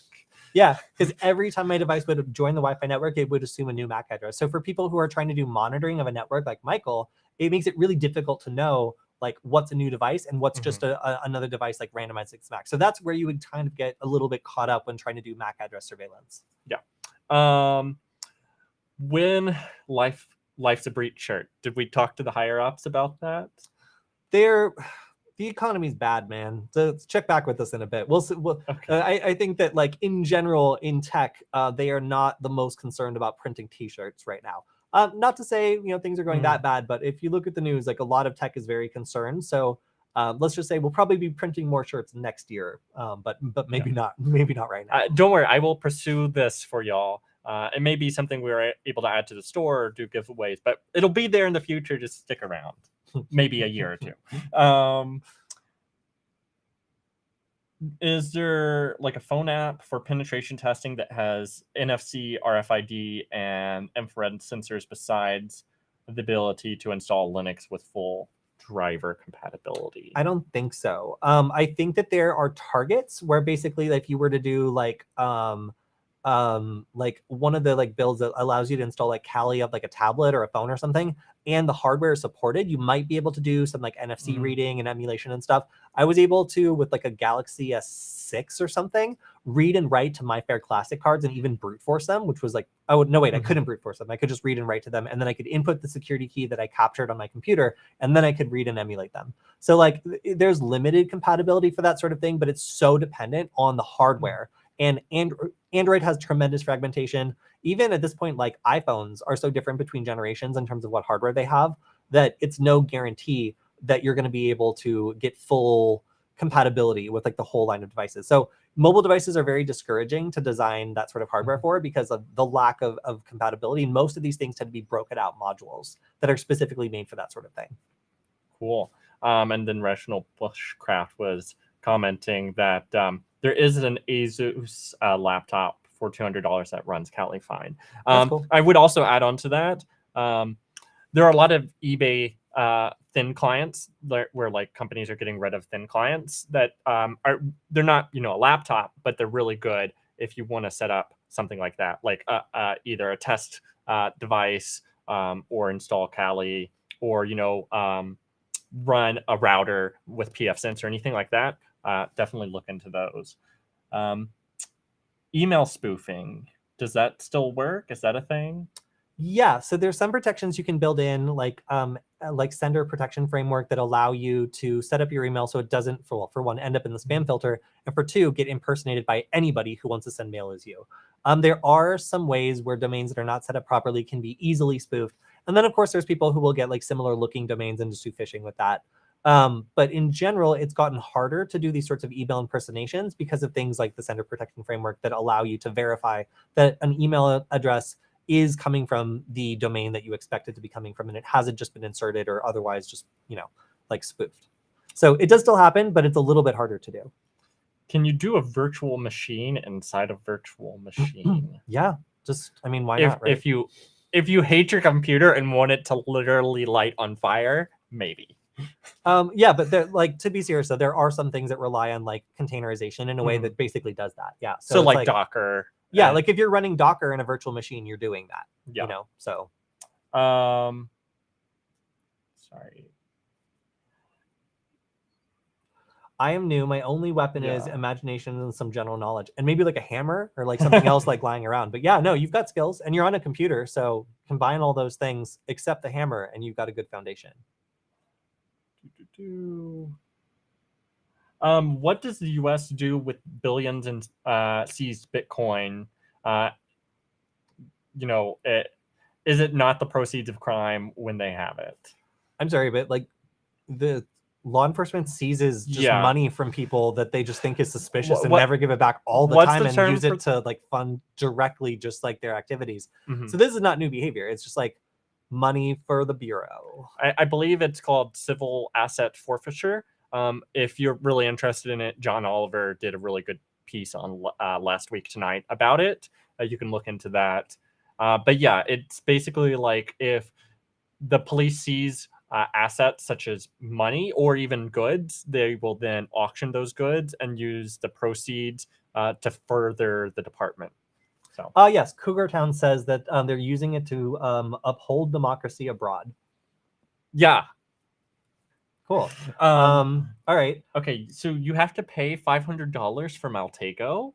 Yeah, because every time my device would join the Wi-Fi network, it would assume a new MAC address. So for people who are trying to do monitoring of a network like Michael, it makes it really difficult to know like what's a new device and what's just another device like randomized 6 MAC. So that's where you would kind of get a little bit caught up when trying to do MAC address surveillance. Yeah. When life's a breach shirt, did we talk to the higher ups about that? The economy's bad, man. So let's check back with us in a bit. We'll see. Okay. I think that like in general in tech, they are not the most concerned about printing T-shirts right now. Not to say things are going that bad, but if you look at the news, like a lot of tech is very concerned. So let's just say we'll probably be printing more shirts next year, but maybe not right now. Don't worry, I will pursue this for y'all. It may be something we're able to add to the store or do giveaways, but it'll be there in the future. Just stick around. Maybe a year or two. Is there like a phone app for penetration testing that has NFC, RFID, and infrared sensors besides the ability to install Linux with full driver compatibility? I don't think so. I think that there are targets where basically if you were to do like one of the like builds that allows you to install like Kali of like a tablet or a phone or something, and the hardware is supported, you might be able to do some like NFC reading and emulation and stuff. I was able to, with like a Galaxy S6 or something, read and write to My Fair Classic cards and even brute force them, which was like, oh no, wait, I couldn't brute force them. I could just read and write to them, and then I could input the security key that I captured on my computer, and then I could read and emulate them. So like there's limited compatibility for that sort of thing, but it's so dependent on the hardware. And Android has tremendous fragmentation. Even at this point, like iPhones are so different between generations in terms of what hardware they have, that it's no guarantee that you're going to be able to get full compatibility with like the whole line of devices. So mobile devices are very discouraging to design that sort of hardware for because of the lack of compatibility. And most of these things tend to be broken out modules that are specifically made for that sort of thing. Cool. And then Rational Bushcraft was commenting that there is an Asus laptop for $200 that runs Kali fine. Cool. I would also add on to that, there are a lot of eBay thin clients where like companies are getting rid of thin clients that they're not, a laptop, but they're really good if you want to set up something like that, like either a test device or install Kali, or run a router with pfSense or anything like that. Definitely look into those. Email spoofing, does that still work? Is that a thing? Yeah, so there's some protections you can build in, like sender protection framework that allow you to set up your email so it doesn't, for one, end up in the spam filter, and for two, get impersonated by anybody who wants to send mail as you. There are some ways where domains that are not set up properly can be easily spoofed. And then, of course, there's people who will get like similar looking domains and just do phishing with that. But in general, it's gotten harder to do these sorts of email impersonations because of things like the sender protection framework that allow you to verify that an email address is coming from the domain that you expect it to be coming from, and it hasn't just been inserted or otherwise just, like spoofed. So it does still happen, but it's a little bit harder to do. Can you do a virtual machine inside a virtual machine? Yeah, why not, right? If you hate your computer and want it to literally light on fire, maybe. Yeah, but like, to be serious, though, there are some things that rely on like containerization in a way that basically does that. Yeah. So like Docker. Yeah, like if you're running Docker in a virtual machine, you're doing that. Yeah. So. Sorry. I am new. My only weapon is imagination and some general knowledge, and maybe like a hammer or like something else like lying around. But yeah, no, you've got skills and you're on a computer. So combine all those things except the hammer and you've got a good foundation. What does the US do with billions in seized Bitcoin? Is it not the proceeds of crime when they have it? I'm sorry, but like the law enforcement seizes just money from people that they just think is suspicious and never give it back all the time and use it to like fund directly just like their activities. So this is not new behavior. It's just like money for the Bureau. I believe it's called civil asset forfeiture. If you're really interested in it, John Oliver did a really good piece on Last Week Tonight about it. You can look into that. But yeah, it's basically like if the police seize assets such as money or even goods, they will then auction those goods and use the proceeds to further the department. So, yes, Cougar Town says that they're using it to uphold democracy abroad. Yeah. Cool. All right. Okay, so you have to pay $500 for Maltego?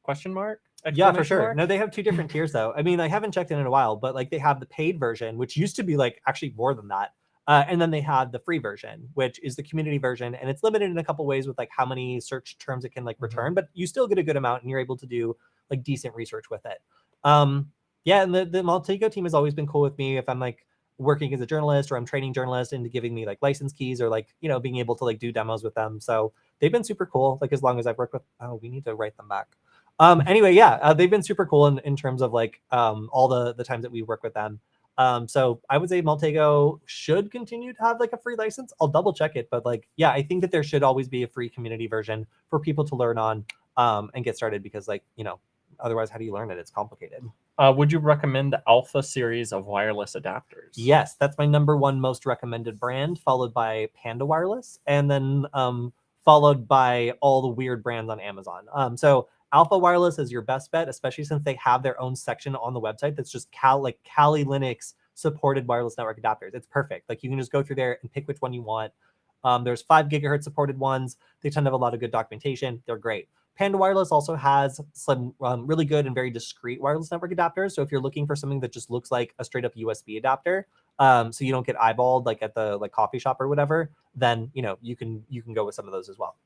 Question mark? Yeah, for sure. No, they have two different tiers though. I mean, I haven't checked in a while, but like they have the paid version, which used to be like actually more than that. And then they had the free version, which is the community version, and it's limited in a couple ways with like how many search terms it can like return, but you still get a good amount and you're able to do like decent research with it. Yeah, and the Maltego team has always been cool with me if I'm like working as a journalist or I'm training journalists into giving me like license keys or like, being able to like do demos with them. So they've been super cool. Like as long as I've worked with, we need to write them back. Anyway, yeah, they've been super cool in terms of like all the times that we work with them. So I would say Maltego should continue to have like a free license. I'll double check it, but like, yeah, I think that there should always be a free community version for people to learn on and get started, because like, otherwise how do you learn it? It's complicated. Would you recommend the Alpha series of wireless adapters? Yes, that's my #1 most recommended brand, followed by Panda Wireless, and then followed by all the weird brands on Amazon. So Alfa Wireless is your best bet, especially since they have their own section on the website that's just Kali Linux supported wireless network adapters. It's perfect. Like you can just go through there and pick which one you want. There's 5 GHz supported ones. They tend to have a lot of good documentation. They're great. Panda Wireless also has some really good and very discreet wireless network adapters. So if you're looking for something that just looks like a straight up USB adapter, so you don't get eyeballed like at the coffee shop or whatever, then you can go with some of those as well.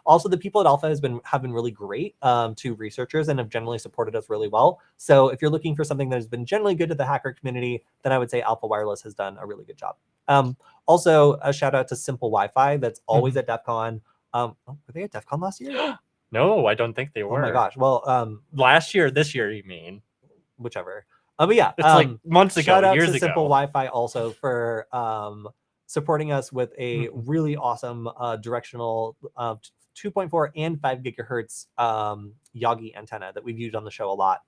Also, the people at Alpha have been really great to researchers and have generally supported us really well. So if you're looking for something that has been generally good to the hacker community, then I would say Alpha Wireless has done a really good job. Also, a shout out to Simple Wi-Fi that's always at DEF CON. Were they at DEF CON last year? No, I don't think they were. Oh my gosh. Well, last year, this year, you mean? Whichever. But yeah, it's like months ago, shout out years to ago. Simple Wi-Fi also for supporting us with a really awesome directional 2.4 and 5 gigahertz Yagi antenna that we've used on the show a lot.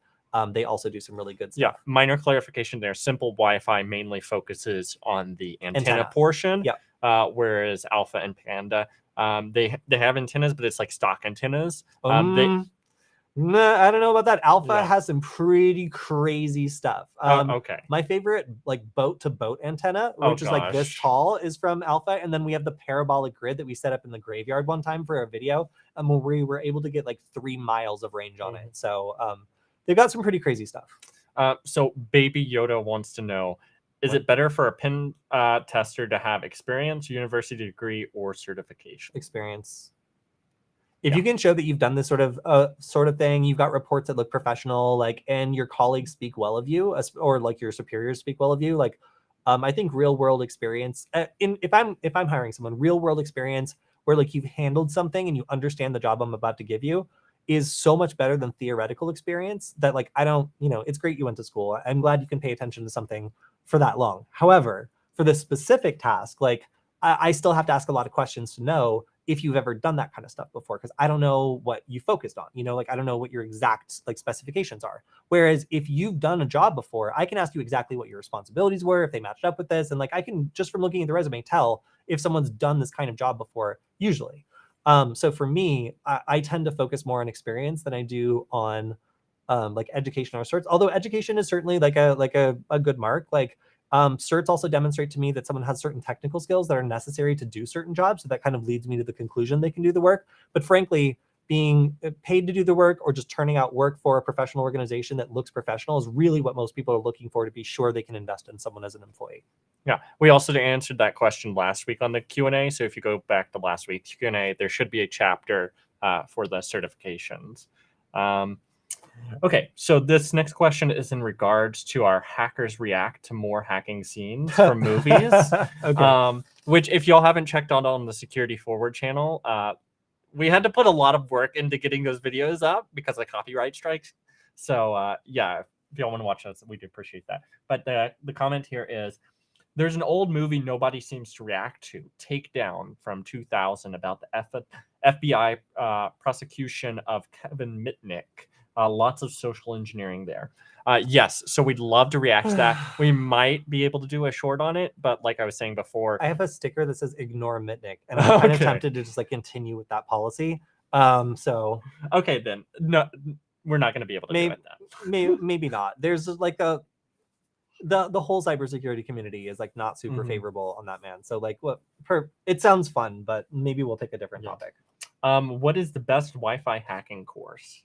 They also do some really good stuff. Yeah, minor clarification there. Simple Wi-Fi mainly focuses on the antenna portion, whereas Alpha and Panda, they have antennas, but it's like stock antennas. Nah, I don't know about that. Alpha has some pretty crazy stuff. Okay. My favorite like boat-to-boat antenna, which is like this tall, is from Alpha, and then we have the parabolic grid that we set up in the graveyard one time for a video, and we were able to get like 3 miles of range on it. So they've got some pretty crazy stuff. So Baby Yoda wants to know, is it better for a pen tester to have experience, university degree, or certification? Experience. If you can show that you've done this sort of thing, you've got reports that look professional, like, and your colleagues speak well of you, or like your superiors speak well of you, like, I think real world experience. If I'm hiring someone, real world experience where like you've handled something and you understand the job I'm about to give you is so much better than theoretical experience. That like it's great you went to school. I'm glad you can pay attention to something for that long. However, for this specific task, like I still have to ask a lot of questions to know if you've ever done that kind of stuff before, because I don't know what you focused on, like I don't know what your exact like specifications are. Whereas if you've done a job before, I can ask you exactly what your responsibilities were, if they matched up with this, and like I can just from looking at the resume tell if someone's done this kind of job before usually. So for me, I tend to focus more on experience than I do on like education or certs. Although education is certainly like a good mark. Like certs also demonstrate to me that someone has certain technical skills that are necessary to do certain jobs. So that kind of leads me to the conclusion they can do the work. But frankly, being paid to do the work or just turning out work for a professional organization that looks professional is really what most people are looking for to be sure they can invest in someone as an employee. Yeah, we also answered that question last week on the Q&A. So if you go back to last week's Q&A, there should be a chapter for the certifications. Okay, so this next question is in regards to our hackers react to more hacking scenes from movies. Okay. Which, if y'all haven't checked out on the Security Forward channel, we had to put a lot of work into getting those videos up because of copyright strikes. So yeah, if y'all want to watch those, we do appreciate that. But the comment here is, there's an old movie nobody seems to react to, Takedown from 2000, about the FBI prosecution of Kevin Mitnick. Lots of social engineering there. Yes, so we'd love to react to that. We might be able to do a short on it, but like I was saying before, I have a sticker that says "Ignore Mitnick," and I'm kind of tempted to just like continue with that policy. So okay, then no, we're not going to be able to do it. Maybe not. There's like the whole cybersecurity community is like not super favorable on that, man. So like, it sounds fun, but maybe we'll pick a different topic. What is the best Wi-Fi hacking course?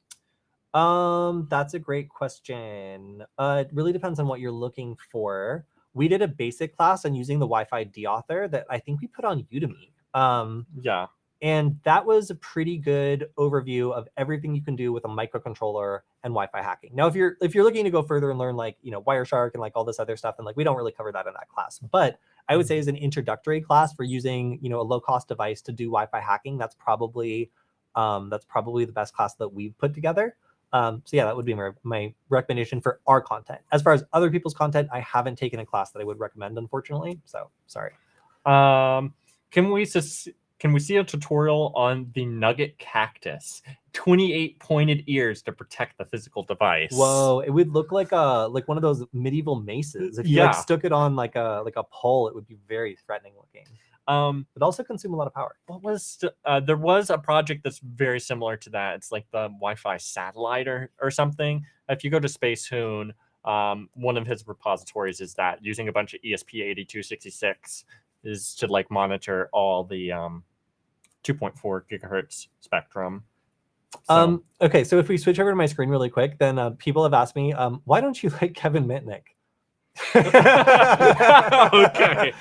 That's a great question. It really depends on what you're looking for. We did a basic class on using the Wi-Fi deauthor that I think we put on Udemy. Yeah. And that was a pretty good overview of everything you can do with a microcontroller and Wi-Fi hacking. Now, if you're looking to go further and learn like, Wireshark and like all this other stuff, and like we don't really cover that in that class, but I would say as an introductory class for using, a low-cost device to do Wi-Fi hacking, that's probably the best class that we've put together. So yeah, that would be my recommendation for our content. As far as other people's content, I haven't taken a class that I would recommend, unfortunately. So sorry. Can we see a tutorial on the Nugget Cactus? 28 pointed ears to protect the physical device. Whoa, it would look like one of those medieval maces. If you like stuck it on like a pole, it would be very threatening looking. It also consume a lot of power. There was a project that's very similar to that. It's like the Wi-Fi satellite or something. If you go to Space Hoon, one of his repositories is that using a bunch of ESP8266 is to like monitor all the 2.4 gigahertz spectrum. So. Okay, so if we switch over to my screen really quick, then people have asked me, why don't you like Kevin Mitnick? Okay.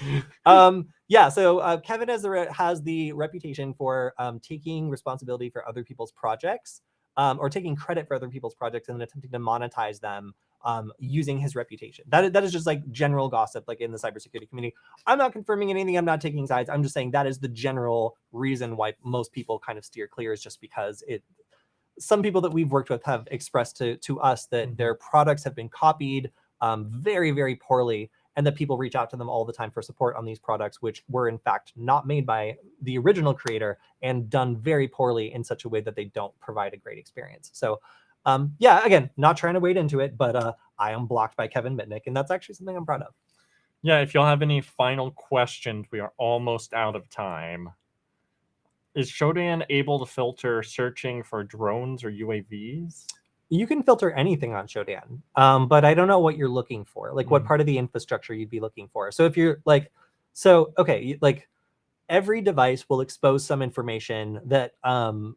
Yeah, so Kevin has the reputation for taking responsibility for other people's projects, or taking credit for other people's projects and then attempting to monetize them using his reputation. That is just like general gossip, like in the cybersecurity community. I'm not confirming anything. I'm not taking sides. I'm just saying that is the general reason why most people kind of steer clear, is just because some people that we've worked with have expressed to us that their products have been copied very, very poorly, and that people reach out to them all the time for support on these products, which were in fact not made by the original creator and done very poorly in such a way that they don't provide a great experience. So yeah, again, not trying to wade into it, but I am blocked by Kevin Mitnick, and that's actually something I'm proud of. Yeah, if y'all have any final questions, we are almost out of time. Is Shodan able to filter searching for drones or UAVs? You can filter anything on Shodan, but I don't know what you're looking for, like what part of the infrastructure you'd be looking for. So if you're like, okay, like every device will expose some information that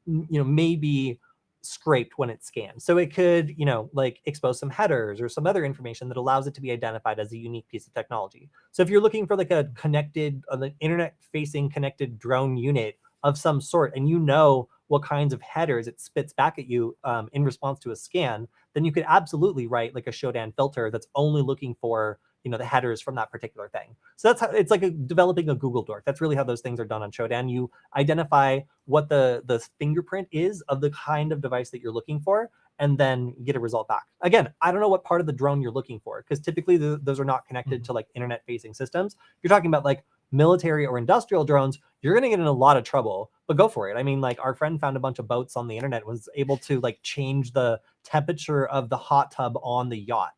may be scraped when it's scanned. So it could, like expose some headers or some other information that allows it to be identified as a unique piece of technology. So if you're looking for like a connected, internet-facing connected drone unit of some sort, and you know what kinds of headers it spits back at you in response to a scan, then you could absolutely write like a Shodan filter that's only looking for the headers from that particular thing. So that's how it's like developing a Google Dork. That's really how those things are done on Shodan. You identify what the fingerprint is of the kind of device that you're looking for, and then get a result back. Again, I don't know what part of the drone you're looking for, because typically those are not connected to like internet-facing systems. You're talking about like military or industrial drones, you're going to get in a lot of trouble, but go for it. I mean, like our friend found a bunch of boats on the internet, was able to like change the temperature of the hot tub on the yacht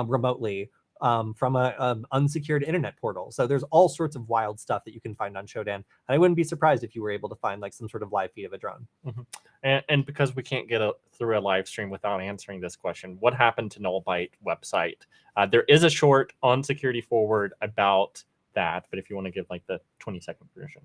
remotely from a unsecured internet portal. So there's all sorts of wild stuff that you can find on Shodan. And I wouldn't be surprised if you were able to find like some sort of live feed of a drone. And because we can't get through a live stream without answering this question, what happened to Null Byte website? There is a short on Security Forward about that, but if you want to give like the 20-second version.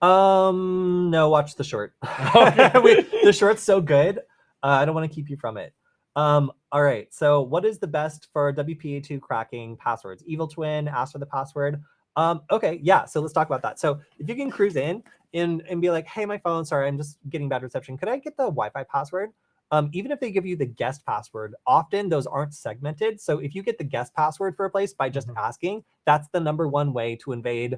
No, watch the short. The short's so good. I don't want to keep you from it. All right, so what is the best for WPA2 cracking passwords? Evil Twin, ask for the password. Okay, yeah, so let's talk about that. So if you can cruise in and be like, hey, my phone, sorry, I'm just getting bad reception. Could I get the Wi-Fi password? Even if they give you the guest password, often those aren't segmented. So if you get the guest password for a place by just asking, that's the number one way to invade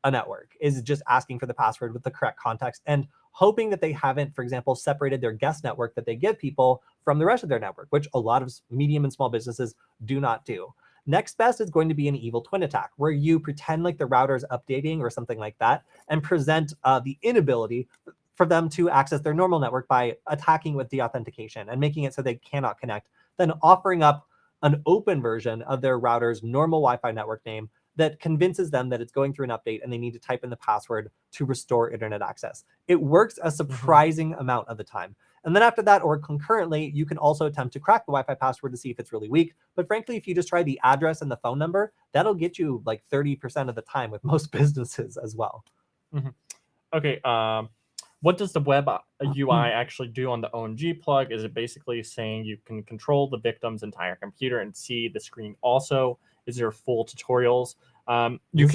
a network, is just asking for the password with the correct context and hoping that they haven't, for example, separated their guest network that they give people from the rest of their network, which a lot of medium and small businesses do not do. Next best is going to be an evil twin attack, where you pretend like the router's updating or something like that and present the inability for them to access their normal network by attacking with deauthentication and making it so they cannot connect, then offering up an open version of their router's normal Wi-Fi network name that convinces them that it's going through an update and they need to type in the password to restore internet access. It works a surprising amount of the time. And then after that, or concurrently, you can also attempt to crack the Wi-Fi password to see if it's really weak. But frankly, if you just try the address and the phone number, that'll get you like 30% of the time with most businesses as well. Okay, what does the web UI actually do on the OMG plug? Is it basically saying you can control the victim's entire computer and see the screen also? Is there full tutorials? You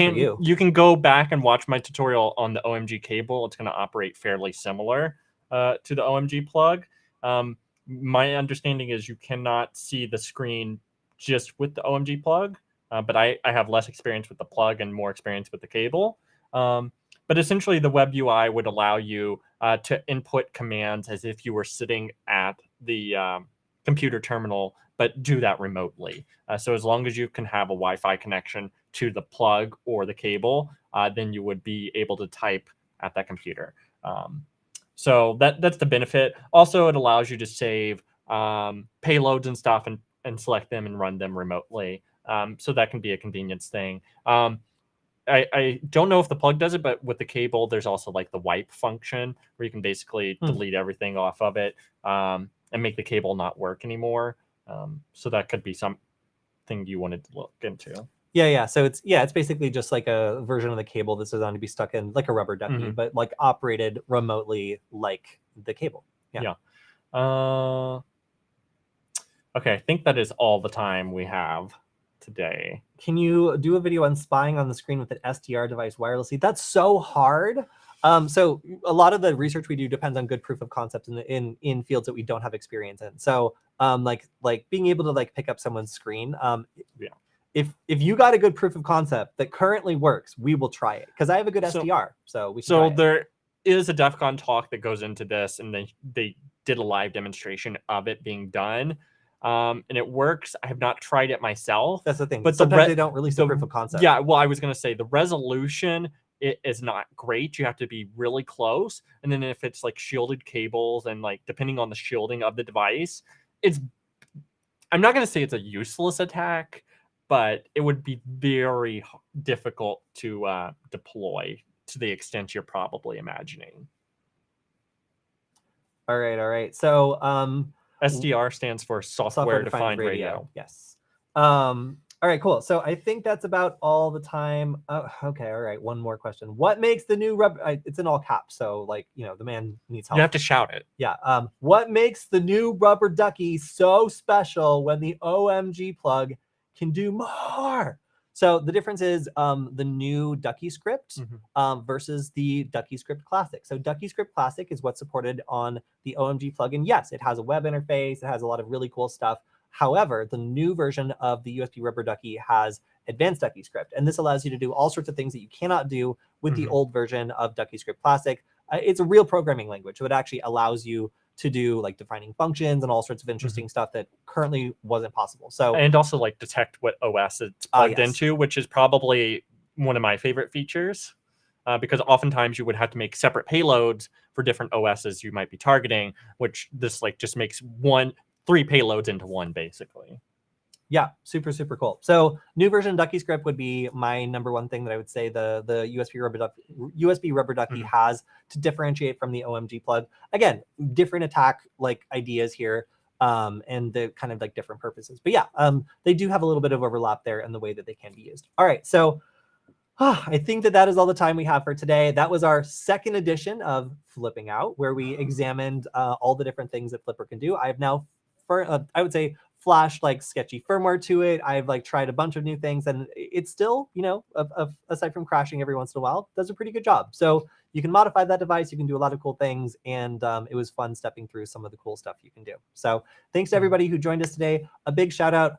can go back and watch my tutorial on the OMG cable. It's going to operate fairly similar to the OMG plug. My understanding is you cannot see the screen just with the OMG plug, but I have less experience with the plug and more experience with the cable. But essentially, the web UI would allow you to input commands as if you were sitting at computer terminal, but do that remotely. So as long as you can have a Wi-Fi connection to the plug or the cable, then you would be able to type at that computer. So that's the benefit. Also, it allows you to save payloads and stuff and select them and run them remotely. So that can be a convenience thing. I don't know if the plug does it, but with the cable, there's also like the wipe function where you can basically delete everything off of it and make the cable not work anymore. So that could be something you wanted to look into. Yeah. So it's basically just like a version of the cable that's designed to be stuck in like a rubber ducky, but like operated remotely like the cable. Yeah. Okay, I think that is all the time we have today. Can you do a video on spying on the screen with an SDR device wirelessly? That's so hard. So a lot of the research we do depends on good proof of concept in fields that we don't have experience in. So like being able to like pick up someone's screen. If you got a good proof of concept that currently works, we will try it because I have a good SDR. So we can try it. There is a DEF CON talk that goes into this, and they did a live demonstration of it being done. And it works. I have not tried it myself. That's the thing. But sometimes they don't release the proof of concept. Yeah, well, I was going to say the resolution is not great. You have to be really close. And then if it's like shielded cables and like depending on the shielding of the device, I'm not going to say it's a useless attack, but it would be very difficult to deploy to the extent you're probably imagining. All right. So SDR stands for Software Defined Radio. Yes. All right, cool. So I think that's about all the time. Okay, all right. One more question. What makes the new rubber? It's in all caps, so like the man needs help. You have to shout it. Yeah. What makes the new rubber ducky so special when the OMG plug can do more? So the difference is the new Duckyscript versus the Duckyscript Classic. So Duckyscript Classic is what's supported on the OMG plugin. Yes, it has a web interface. It has a lot of really cool stuff. However, the new version of the USB Rubber Ducky has advanced Duckyscript, and this allows you to do all sorts of things that you cannot do with the old version of Duckyscript Classic. It's a real programming language, so it actually allows you to do like defining functions and all sorts of interesting stuff that currently wasn't possible. So and also like detect what OS it's plugged into, which is probably one of my favorite features, because oftentimes you would have to make separate payloads for different OSs you might be targeting, which this like just makes 3 payloads into one basically. Yeah, super cool. So new version of Duckyscript would be my number one thing that I would say the USB Rubber Ducky has to differentiate from the OMG plug. Again, different attack like ideas here, and the kind of like different purposes. But yeah, they do have a little bit of overlap there in the way that they can be used. All right, so I think that is all the time we have for today. That was our second edition of Flipping Out, where we examined all the different things that Flipper can do. I have now, I would say, flashed like sketchy firmware to it. I've like tried a bunch of new things, and it's still, aside from crashing every once in a while, does a pretty good job. So you can modify that device. You can do a lot of cool things, and it was fun stepping through some of the cool stuff you can do. So thanks to everybody who joined us today. A big shout out,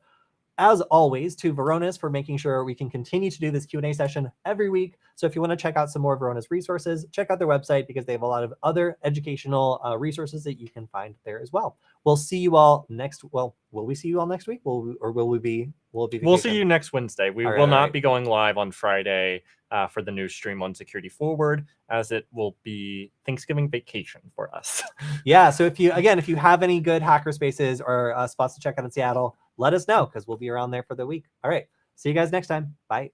as always, to Varonis for making sure we can continue to do this Q&A session every week. So if you want to check out some more Varonis resources, check out their website because they have a lot of other educational resources that you can find there as well. We'll see you all next. Well, will we see you all next week? We'll see you next Wednesday. We will not be going live on Friday for the new stream on Security Forward, as it will be Thanksgiving vacation for us. Yeah. So if you have any good hackerspaces or spots to check out in Seattle, let us know because we'll be around there for the week. All right. See you guys next time. Bye.